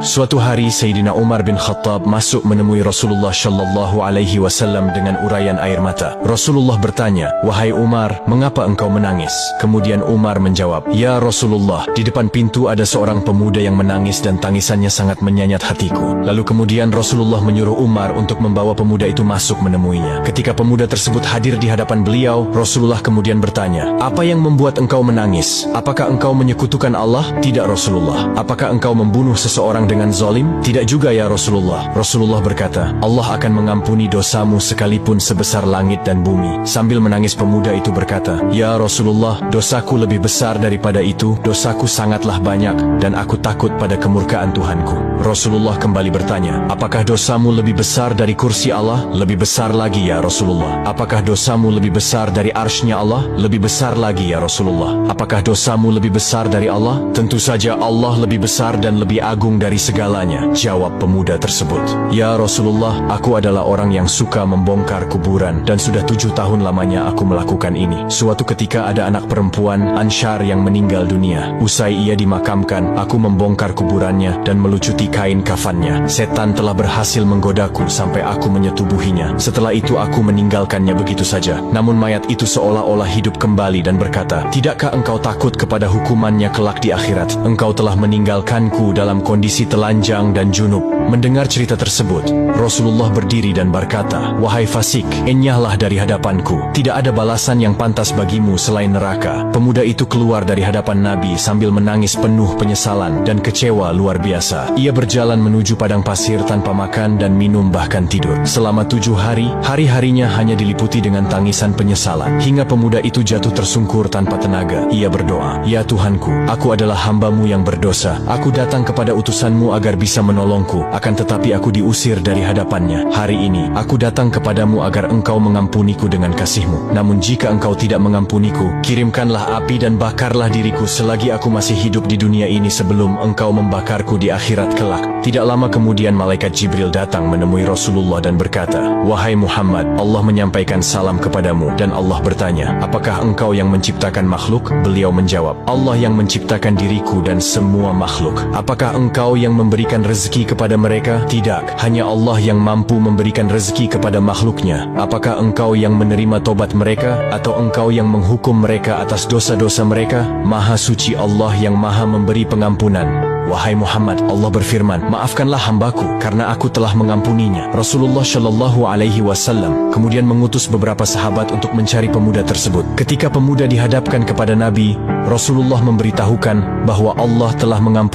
Suatu hari Sayyidina Umar bin Khattab masuk menemui Rasulullah Shallallahu Alaihi Wasallam dengan uraian air mata. Rasulullah bertanya, "Wahai Umar, mengapa engkau menangis?" Kemudian Umar menjawab, "Ya Rasulullah, di depan pintu ada seorang pemuda yang menangis dan tangisannya sangat menyayat hatiku." Lalu kemudian Rasulullah menyuruh Umar untuk membawa pemuda itu masuk menemuinya. Ketika pemuda tersebut hadir di hadapan beliau, Rasulullah kemudian bertanya, "Apa yang membuat engkau menangis? Apakah engkau menyekutukan Allah?" "Tidak Rasulullah." "Apakah engkau membunuh seseorang dengan zalim?" "Tidak juga ya Rasulullah." Rasulullah berkata, "Allah akan mengampuni dosamu sekalipun sebesar langit dan bumi." Sambil menangis pemuda itu berkata, "Ya Rasulullah, dosaku lebih besar daripada itu, dosaku sangatlah banyak, dan aku takut pada kemurkaan Tuhanku." Rasulullah kembali bertanya, "Apakah dosamu lebih besar dari kursi Allah?" "Lebih besar lagi ya Rasulullah." "Apakah dosamu lebih besar dari arsy-Nya Allah?" "Lebih besar lagi ya Rasulullah." "Apakah dosamu lebih besar dari Allah?" "Tentu saja Allah lebih besar dan lebih agung dari segalanya," jawab pemuda tersebut. "Ya Rasulullah, aku adalah orang yang suka membongkar kuburan, dan sudah 7 tahun lamanya aku melakukan ini. Suatu ketika ada anak perempuan, Ansyar, yang meninggal dunia. Usai ia dimakamkan, aku membongkar kuburannya dan melucuti kain kafannya. Setan telah berhasil menggodaku sampai aku menyetubuhinya. Setelah itu aku meninggalkannya begitu saja. Namun mayat itu seolah-olah hidup kembali dan berkata, 'Tidakkah engkau takut kepada hukumannya kelak di akhirat? Engkau telah meninggalkanku dalam kondisi telanjang dan junub.'" Mendengar cerita tersebut, Rasulullah berdiri dan berkata, "Wahai fasik, enyahlah dari hadapanku. Tidak ada balasan yang pantas bagimu selain neraka." Pemuda itu keluar dari hadapan Nabi sambil menangis penuh penyesalan dan kecewa luar biasa. Ia berjalan menuju padang pasir tanpa makan dan minum bahkan tidur. Selama 7 hari, hari-harinya hanya diliputi dengan tangisan penyesalan. Hingga pemuda itu jatuh tersungkur tanpa tenaga. Ia berdoa, "Ya Tuhanku, aku adalah hamba-Mu yang berdosa. Aku datang kepada utusan-Mu agar bisa menolongku. Akan tetapi aku diusir dari hadapannya. Hari ini, aku datang kepadamu agar engkau mengampuniku dengan kasih-Mu. Namun jika engkau tidak mengampuniku, kirimkanlah api dan bakarlah diriku selagi aku masih hidup di dunia ini sebelum engkau membakarku di akhirat kelak." Tidak lama kemudian malaikat Jibril datang menemui Rasulullah dan berkata, "Wahai Muhammad, Allah menyampaikan salam kepadamu." Dan Allah bertanya, "Apakah engkau yang menciptakan makhluk?" Beliau menjawab, "Allah yang menciptakan diriku dan semua makhluk." "Apakah engkau yang memberikan rezeki kepada mereka?" "Tidak, hanya Allah yang mampu memberikan rezeki kepada makhluknya." "Apakah engkau yang menerima tobat mereka, atau engkau yang menghukum mereka atas dosa-dosa mereka?" "Maha suci Allah yang maha memberi pengampunan." "Wahai Muhammad, Allah berfirman, 'Maafkanlah hambaku, karena aku telah mengampuninya.'" Rasulullah Shallallahu Alaihi Wasallam kemudian mengutus beberapa sahabat untuk mencari pemuda tersebut. Ketika pemuda dihadapkan kepada Nabi, Rasulullah memberitahukan bahwa Allah telah mengampuni